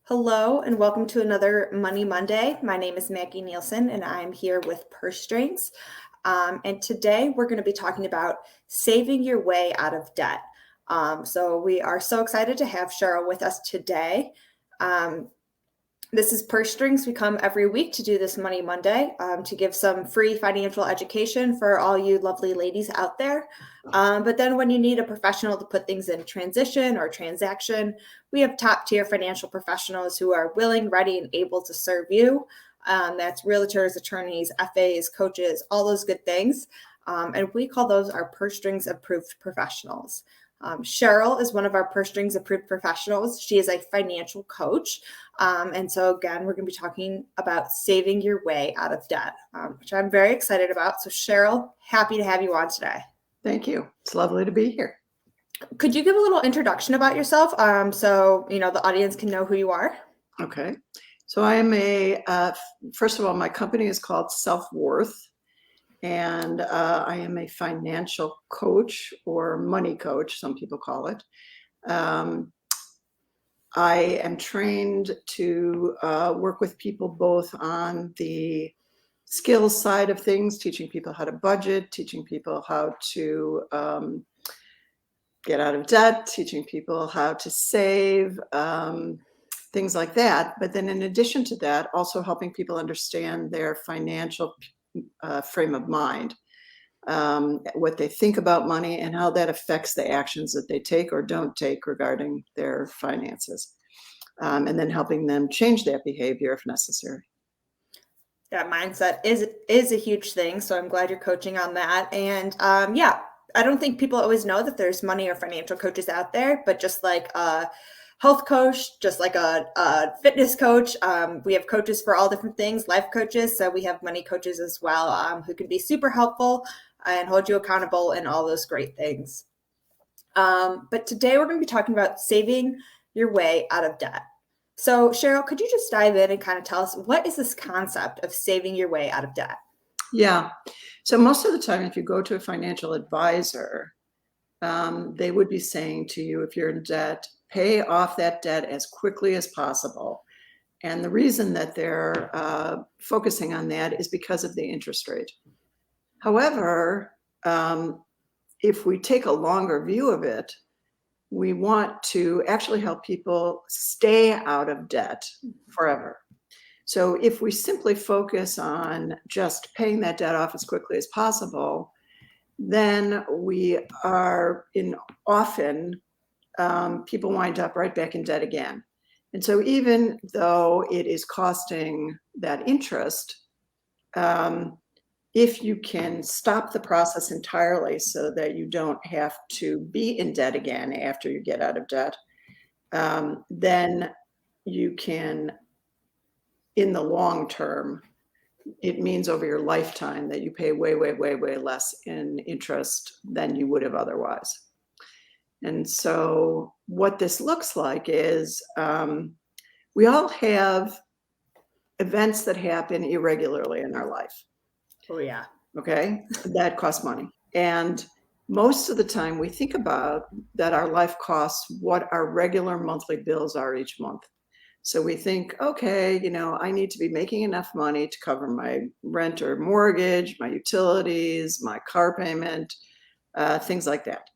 Hello and welcome to another Money Monday. My name is Maggie Nielsen and I'm here with Purse Strings. And today we're going to be talking about saving your way out of debt. So we are so excited to have Sheryl with us today. Um, this is Purse Strings. We come every week to do this Money Monday to give some free financial education for all you lovely ladies out there. But then when you need a professional to put things in transition or transaction, we have top tier financial professionals who are willing, ready, and able to serve you. That's realtors, attorneys, FAs, coaches, all those good things. And we call those our Purse Strings approved professionals. Sheryl is one of our Purse Strings approved professionals. She is a financial coach. And so again, we're going to be talking about saving your way out of debt, which I'm very excited about. So Sheryl, happy to have you on today. Thank you. It's lovely to be here. Could you give a little introduction about yourself so the audience can know who you are? Okay. So I am first of all, my company is called Self-Worth, and I am a financial coach or money coach, some people call it. I am trained to work with people both on the skills side of things, teaching people how to budget, teaching people how to get out of debt, teaching people how to save, things like that. But then in addition to that, also helping people understand their financial frame of mind, what they think about money and how that affects the actions that they take or don't take regarding their finances. And then helping them change that behavior if necessary. That mindset is a huge thing. So I'm glad you're coaching on that. And I don't think people always know that there's money or financial coaches out there, but just like a health coach, just like a fitness coach, we have coaches for all different things, life coaches. So we have money coaches as well, who can be super helpful and hold you accountable and all those great things. But today we're going to be talking about saving your way out of debt. So Sheryl, could you just dive in and kind of tell us, what is this concept of saving your way out of debt? Yeah. So most of the time, if you go to a financial advisor, they would be saying to you, if you're in debt, pay off that debt as quickly as possible. And the reason that they're focusing on that is because of the interest rate. However, if we take a longer view of it, we want to actually help people stay out of debt forever. So if we simply focus on just paying that debt off as quickly as possible, then we are often people wind up right back in debt again. And so even though it is costing that interest, if you can stop the process entirely so that you don't have to be in debt again after you get out of debt, then you can, in the long term, it means over your lifetime that you pay way, way, way, way less in interest than you would have otherwise. And so what this looks like is we all have events that happen irregularly in our life. Oh, yeah. Okay, that costs money. And most of the time we think about that our life costs what our regular monthly bills are each month. So we think, okay, I need to be making enough money to cover my rent or mortgage, my utilities, my car payment, things like that.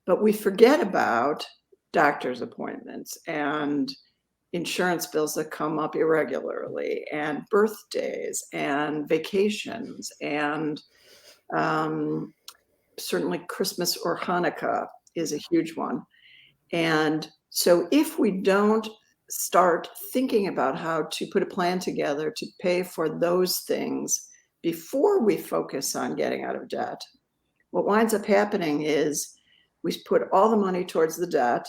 But we forget about doctor's appointments and insurance bills that come up irregularly, and birthdays and vacations, and certainly Christmas or Hanukkah is a huge one. And so if we don't start thinking about how to put a plan together to pay for those things before we focus on getting out of debt, what winds up happening is we put all the money towards the debt,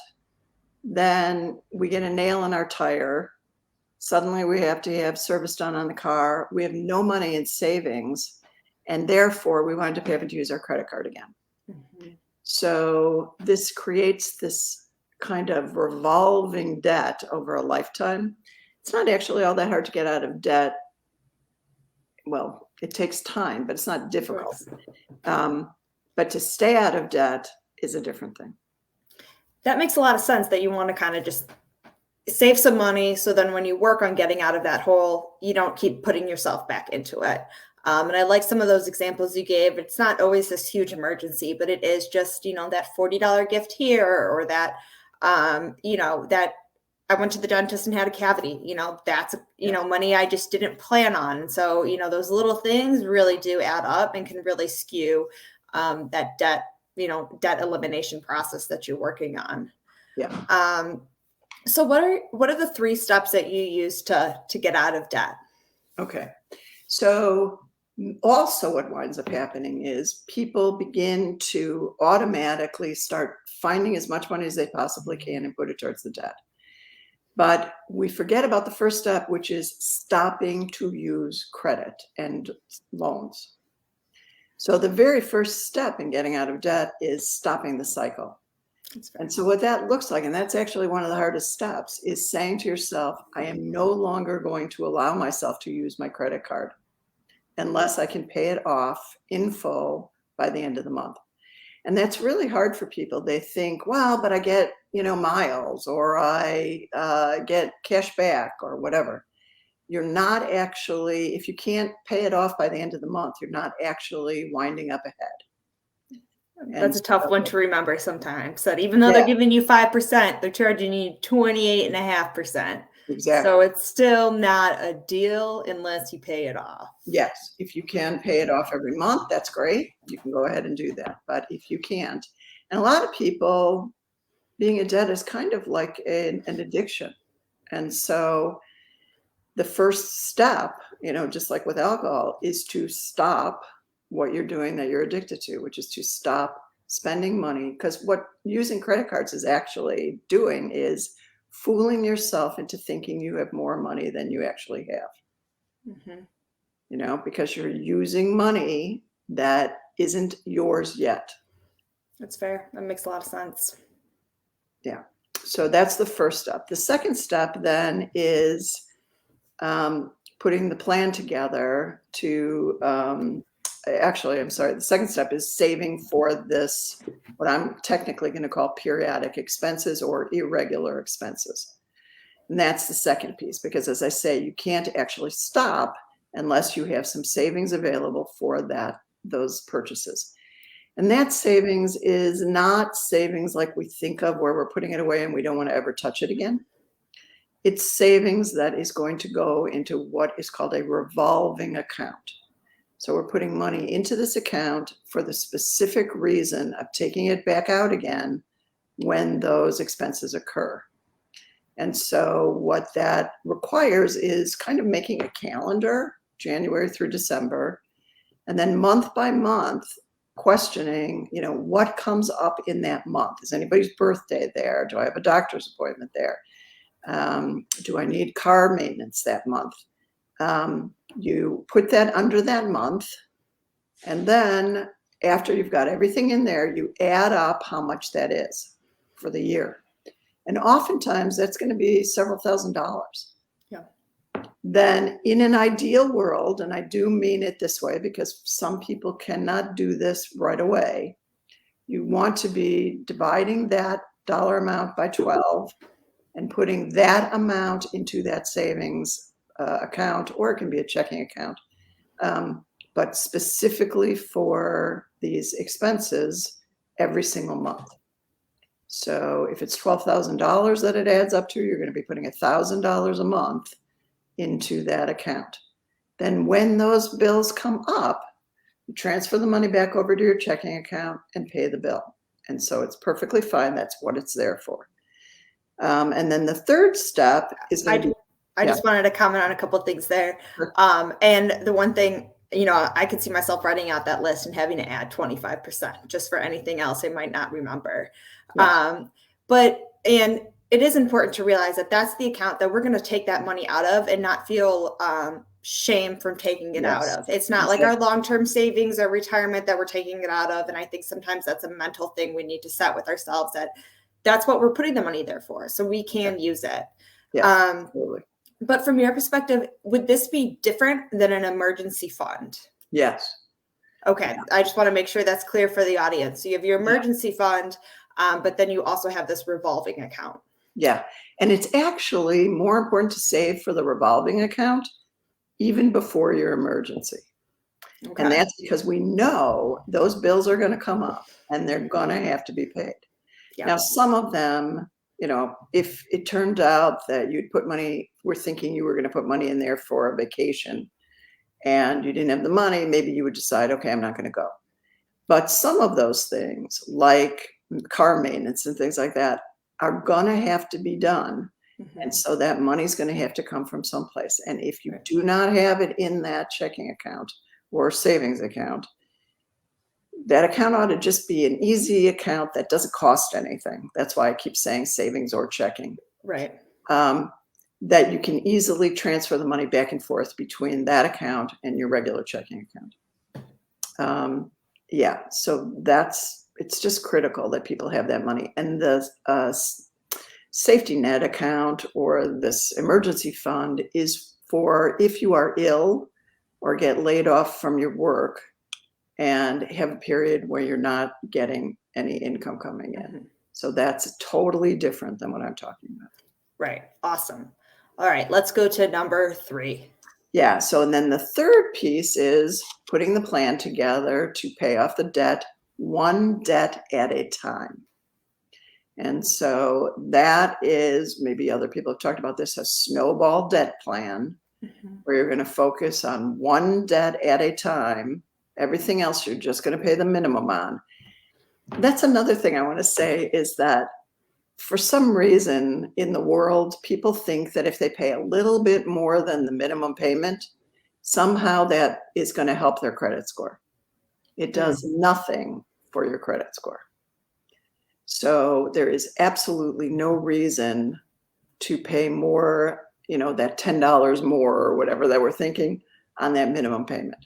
then we get a nail in our tire. Suddenly we have to have service done on the car. We have no money in savings, and therefore we wind up having to use our credit card again. Mm-hmm. So this creates this kind of revolving debt over a lifetime. It's not actually all that hard to get out of debt. Well, it takes time, but it's not difficult. But to stay out of debt is a different thing. That makes a lot of sense, that you want to kind of just save some money. So then when you work on getting out of that hole, you don't keep putting yourself back into it. And I like some of those examples you gave. It's not always this huge emergency, but it is just, that $40 gift here, or that, that I went to the dentist and had a cavity, that's, money I just didn't plan on. And so, those little things really do add up and can really skew that debt elimination process that you're working on. Yeah. So what are the 3 steps that you use to get out of debt? Okay. So also what winds up happening is people begin to automatically start finding as much money as they possibly can and put it towards the debt. But we forget about the first step, which is stopping to use credit and loans. So the very first step in getting out of debt is stopping the cycle. And so what that looks like, and that's actually one of the hardest steps, is saying to yourself, I am no longer going to allow myself to use my credit card unless I can pay it off in full by the end of the month. And that's really hard for people. They think, well, but I get, miles, or I get cash back, or whatever. You're not actually, if you can't pay it off by the end of the month, you're not actually winding up ahead. That's a tough one to remember sometimes. That even though they're giving you 5%, they're charging you 28.5%. Exactly. So it's still not a deal unless you pay it off. Yes. If you can pay it off every month, that's great. You can go ahead and do that. But if you can't, and a lot of people, being in debt is kind of like an addiction. And so the first step, just like with alcohol, is to stop what you're doing that you're addicted to, which is to stop spending money. Because what using credit cards is actually doing is fooling yourself into thinking you have more money than you actually have. Mm-hmm. Because you're using money that isn't yours yet. That's fair. That makes a lot of sense. Yeah. So that's the first step. The second step then is putting the plan together to, the second step is saving for this, what I'm technically going to call periodic expenses or irregular expenses. And that's the second piece, because as I say, you can't actually stop unless you have some savings available for those purchases. And that savings is not savings like we think of, where we're putting it away and we don't want to ever touch it again. It's savings that is going to go into what is called a revolving account. So we're putting money into this account for the specific reason of taking it back out again when those expenses occur. And so what that requires is kind of making a calendar, January through December, and then month by month, questioning, what comes up in that month. Is anybody's birthday there? Do I have a doctor's appointment there? Do I need car maintenance that month? You put that under that month, and then after you've got everything in there, you add up how much that is for the year. And oftentimes that's going to be several $1,000s. Yeah. Then in an ideal world, and I do mean it this way because some people cannot do this right away, you want to be dividing that dollar amount by 12 and putting that amount into that savings account, or it can be a checking account, but specifically for these expenses every single month. So if it's $12,000 that it adds up to, you're going to be putting $1,000 a month into that account. Then when those bills come up, you transfer the money back over to your checking account and pay the bill. And so it's perfectly fine. That's what it's there for. And then the third step is I just wanted to comment on a couple of things there. And the one thing, I could see myself writing out that list and having to add 25% just for anything else I might not remember. Yes. And it is important to realize that that's the account that we're going to take that money out of and not feel shame from taking it out of. It's not like our long-term savings or retirement that we're taking it out of. And I think sometimes that's a mental thing we need to set with ourselves, that that's what we're putting the money there for. So we can use it. Yes, absolutely. But from your perspective, would this be different than an emergency fund? Yes. Okay. Yeah. I just want to make sure that's clear for the audience. So you have your emergency fund, but then you also have this revolving account. Yeah. And it's actually more important to save for the revolving account even before your emergency. And Okay. that's because we know those bills are going to come up and they're going to have to be paid. Now, Yeah. some of them, if it turned out that we're thinking you were going to put money in there for a vacation and you didn't have the money, maybe you would decide, okay, I'm not going to go. But some of those things, like car maintenance and things like that, are going to have to be done. And so that money's going to have to come from someplace. And if you Right. do not have it in that checking account or savings account, that account ought to just be an easy account that doesn't cost anything. That's why I keep saying savings or checking. Right. That you can easily transfer the money back and forth between that account and your regular checking account. Yeah, so it's just critical that people have that money. And the safety net account or this emergency fund is for if you are ill or get laid off from your work and have a period where you're not getting any income coming in. So that's totally different than what I'm talking about. Right. Awesome. All right, let's go to number 3. Yeah. So, and then the third piece is putting the plan together to pay off the debt, one debt at a time. And so that is, maybe other people have talked about this, a snowball debt plan where you're going to focus on one debt at a time. Everything else you're just going to pay the minimum on. That's another thing I want to say is that for some reason in the world, people think that if they pay a little bit more than the minimum payment, somehow that is going to help their credit score. It does nothing for your credit score. So there is absolutely no reason to pay more, that $10 more or whatever that we're thinking on that minimum payment.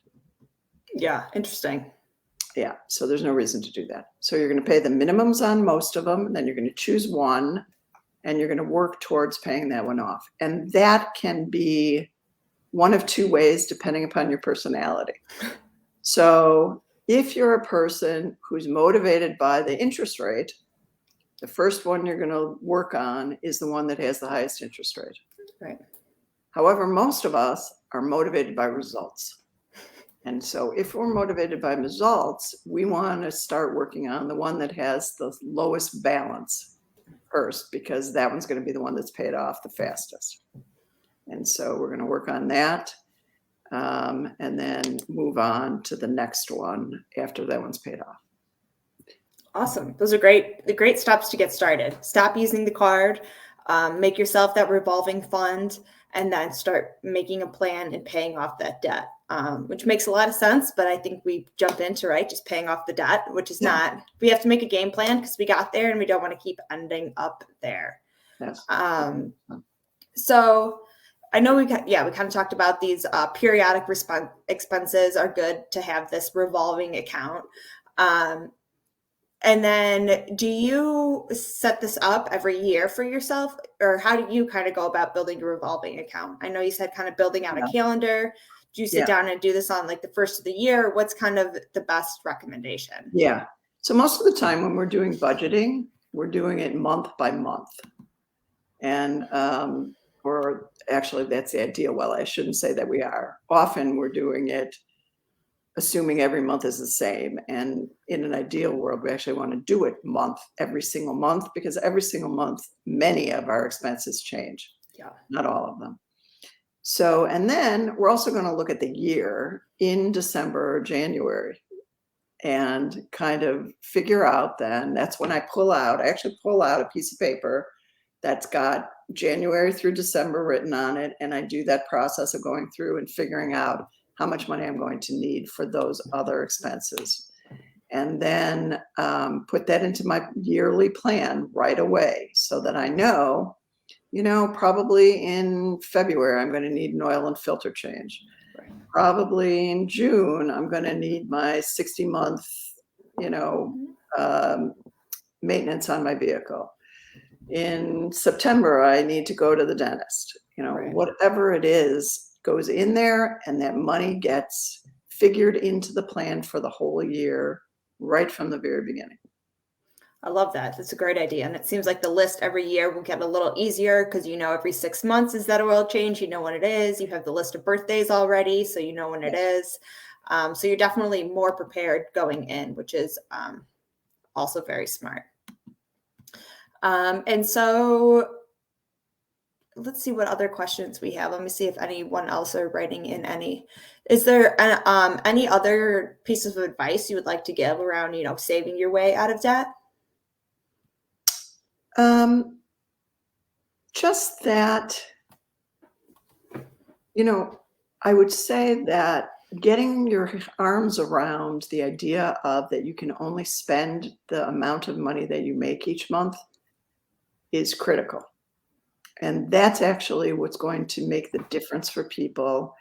Yeah, interesting. Yeah, so there's no reason to do that. So you're going to pay the minimums on most of them, and then you're going to choose one, and you're going to work towards paying that one off. And that can be one of two ways, depending upon your personality. So if you're a person who's motivated by the interest rate, the first one you're going to work on is the one that has the highest interest rate. Right. However, most of us are motivated by results. And so if we're motivated by results, we want to start working on the one that has the lowest balance first, because that one's going to be the one that's paid off the fastest. And so we're going to work on that and then move on to the next one after that one's paid off. Awesome. Those are great steps to get started. Stop using the card, make yourself that revolving fund, and then start making a plan and paying off that debt, which makes a lot of sense. But I think we jump into, just paying off the debt, which is not, we have to make a game plan because we got there and we don't want to keep ending up there. Yes. So I know we kind of talked about these periodic expenses are good to have this revolving account. And then do you set this up every year for yourself, or how do you kind of go about building a revolving account? I know you said kind of building out a calendar. Do you sit down and do this on like the first of the year? What's kind of the best recommendation? Yeah. So most of the time when we're doing budgeting, we're doing it month by month. And, or actually that's the ideal. Well, I shouldn't say that we are. Often we're doing it assuming every month is the same. And in an ideal world, we actually want to do it every single month, because every single month, many of our expenses change. Yeah. Not all of them. So, and then we're also going to look at the year in December or January and kind of figure out then, that's when I actually pull out a piece of paper that's got January through December written on it. And I do that process of going through and figuring out how much money I'm going to need for those other expenses. And then put that into my yearly plan right away so that I know, probably in February, I'm going to need an oil and filter change. Right. Probably in June, I'm going to need my 60-month, maintenance on my vehicle. In September, I need to go to the dentist. Right. Whatever it is goes in there, and that money gets figured into the plan for the whole year right from the very beginning. I love that. That's a great idea. And it seems like the list every year will get a little easier because every 6 months is that oil change. You know when it is. You have the list of birthdays already, so you know when it is. So you're definitely more prepared going in, which is also very smart. And so let's see what other questions we have. Let me see if anyone else are writing in any. Is there any other pieces of advice you would like to give around, saving your way out of debt? Just that, I would say that getting your arms around the idea of that you can only spend the amount of money that you make each month is critical. And that's actually what's going to make the difference for people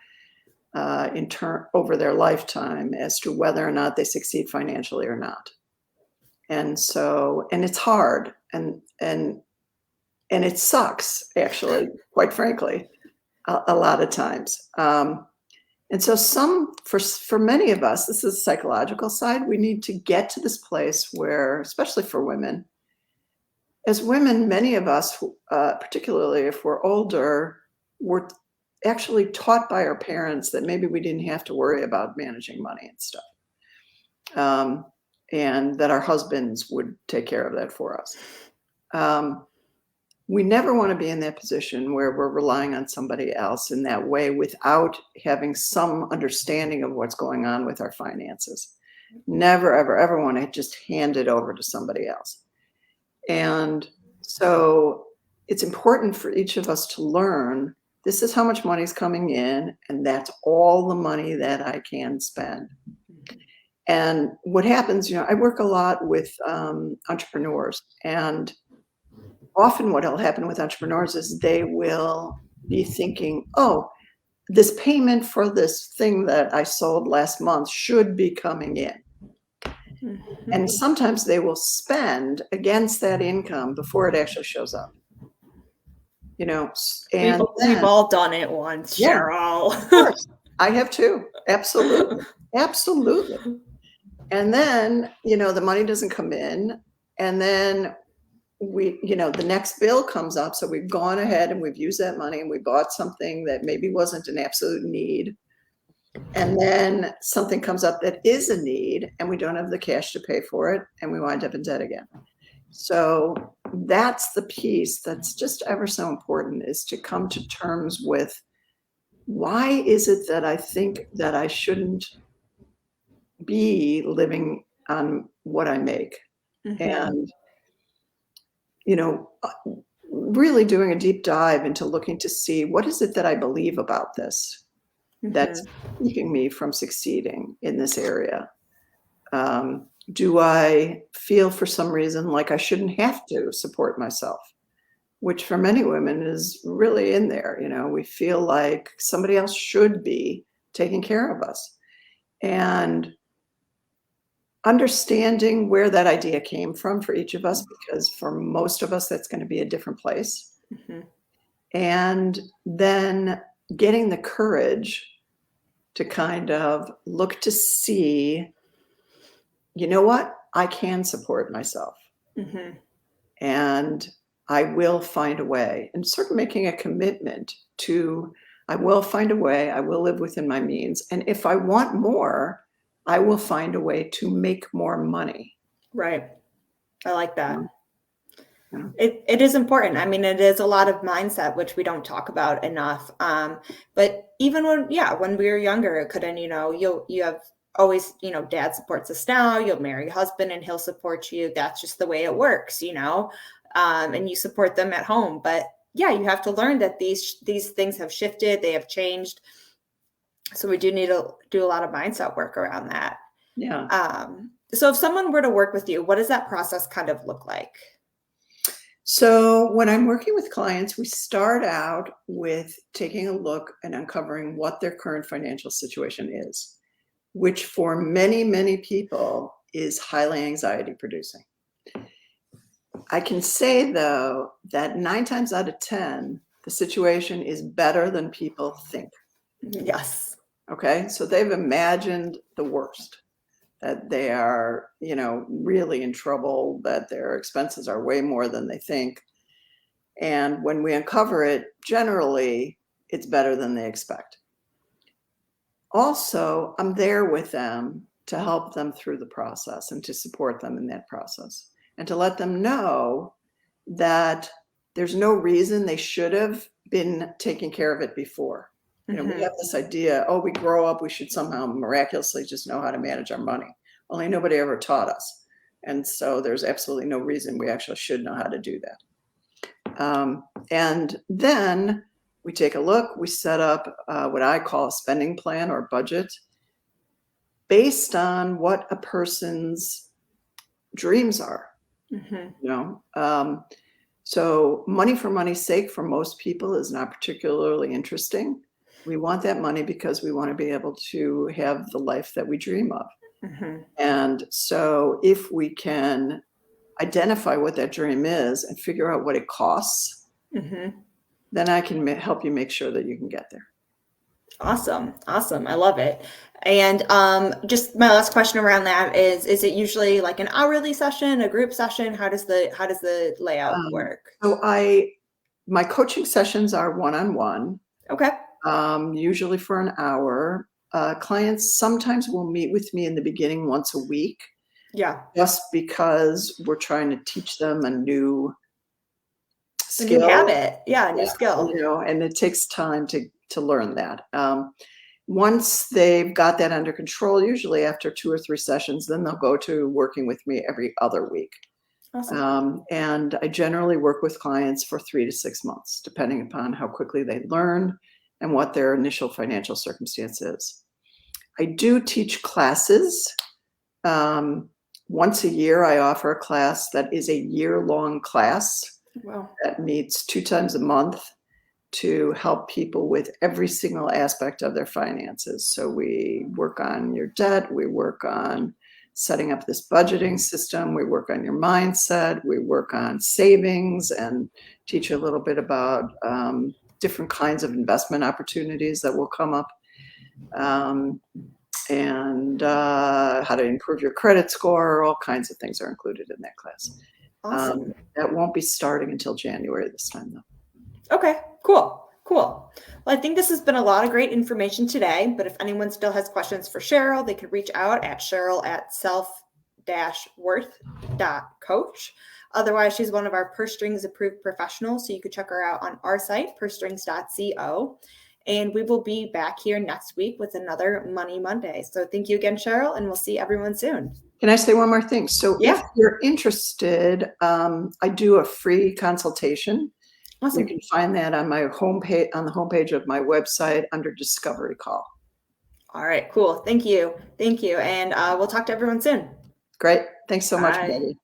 over their lifetime as to whether or not they succeed financially or not. And it's hard and it sucks, actually, quite frankly, a lot of times. And so for many of us, this is the psychological side. We need to get to this place where, especially for women, as women, many of us, particularly if we're older, we're actually taught by our parents that maybe we didn't have to worry about managing money and stuff. And that our husbands would take care of that for us. We never want to be in that position where we're relying on somebody else in that way without having some understanding of what's going on with our finances. Never, ever, ever want to just hand it over to somebody else. And so it's important for each of us to learn, this is how much money is coming in, and that's all the money that I can spend. And what happens, I work a lot with entrepreneurs, and often what will happen with entrepreneurs is they will be thinking, oh, this payment for this thing that I sold last month should be coming in. Mm-hmm. And sometimes they will spend against that income before it actually shows up. And we've all done it once, yeah, Sheryl. Of course. I have too. Absolutely. Absolutely. And then, the money doesn't come in, and then the next bill comes up. So we've gone ahead and we've used that money and we bought something that maybe wasn't an absolute need. And then something comes up that is a need and we don't have the cash to pay for it, and we wind up in debt again. So that's the piece that's just ever so important, is to come to terms with, why is it that I think that I shouldn't be living on what I make? Mm-hmm. And really doing a deep dive into looking to see, what is it that I believe about this that's keeping me from succeeding in this area? Do I feel for some reason like I shouldn't have to support myself? Which for many women is really in there. We feel like somebody else should be taking care of us. And understanding where that idea came from for each of us, because for most of us, that's going to be a different place. Mm-hmm. And then getting the courage to kind of look to see, what? I can support myself. Mm-hmm. And I will find a way, and sort of making a commitment to, I will find a way, I will live within my means. And if I want more, I will find a way to make more money. Right. I like that. Yeah. It is important. I mean, it is a lot of mindset, which we don't talk about enough. But even when we were younger, it couldn't, you have always, dad supports us now, you'll marry a husband and he'll support you. That's just the way it works, and you support them at home. But yeah, you have to learn that these things have shifted, they have changed. So we do need to do a lot of mindset work around that. Yeah. So if someone were to work with you, what does that process kind of look like? So when I'm working with clients, we start out with taking a look and uncovering what their current financial situation is, which for many, many people is highly anxiety producing. I can say, though, that 9 times out of 10, the situation is better than people think. Yes. Okay, so they've imagined the worst. that they are, really in trouble, that their expenses are way more than they think. And when we uncover it, generally, it's better than they expect. Also, I'm there with them to help them through the process and to support them in that process and to let them know that there's no reason they should have been taking care of it before. We have this idea, we grow up, we should somehow miraculously just know how to manage our money. Only nobody ever taught us. And so there's absolutely no reason we actually should know how to do that. And then we take a look, we set up what I call a spending plan or budget based on what a person's dreams are. So money for money's sake for most people is not particularly interesting. We want that money because we want to be able to have the life that we dream of. And so if we can identify what that dream is and figure out what it costs, then I can help you make sure that you can get there. Awesome. I love it. And just my last question around that is it usually like an hourly session, a group session? How does the layout work? So my coaching sessions are one-on-one. Okay. Usually for an hour. Clients sometimes will meet with me in the beginning once a week. Yeah. Just because we're trying to teach them a new skill. A new habit. Yeah, a new skill. And it takes time to learn that. Once they've got that under control, usually after 2 or 3 sessions, then they'll go to working with me every other week. Awesome. And I generally work with clients for 3 to 6 months, depending upon how quickly they learn and what their initial financial circumstance is. I do teach classes. Once a year, I offer a class that is a year-long class. Wow. That meets 2 times a month to help people with every single aspect of their finances. So we work on your debt, we work on setting up this budgeting system, we work on your mindset, we work on savings and teach you a little bit about different kinds of investment opportunities that will come up, and how to improve your credit score. All kinds of things are included in that class. Awesome. That won't be starting until January this time, though. Okay, cool. Well, I think this has been a lot of great information today, but if anyone still has questions for Sheryl, they could reach out at Sheryl@self-worth.coach. Otherwise, she's one of our Purse Strings approved professionals, so you could check her out on our site, pursestrings.co. And we will be back here next week with another Money Monday. So thank you again, Sheryl, and we'll see everyone soon. Can I say one more thing? So Yeah. If you're interested, I do a free consultation. Awesome. You can find that on my homepage, on the homepage of my website under Discovery Call. All right, cool. Thank you. And we'll talk to everyone soon. Great. Thanks so much, Bye. Betty.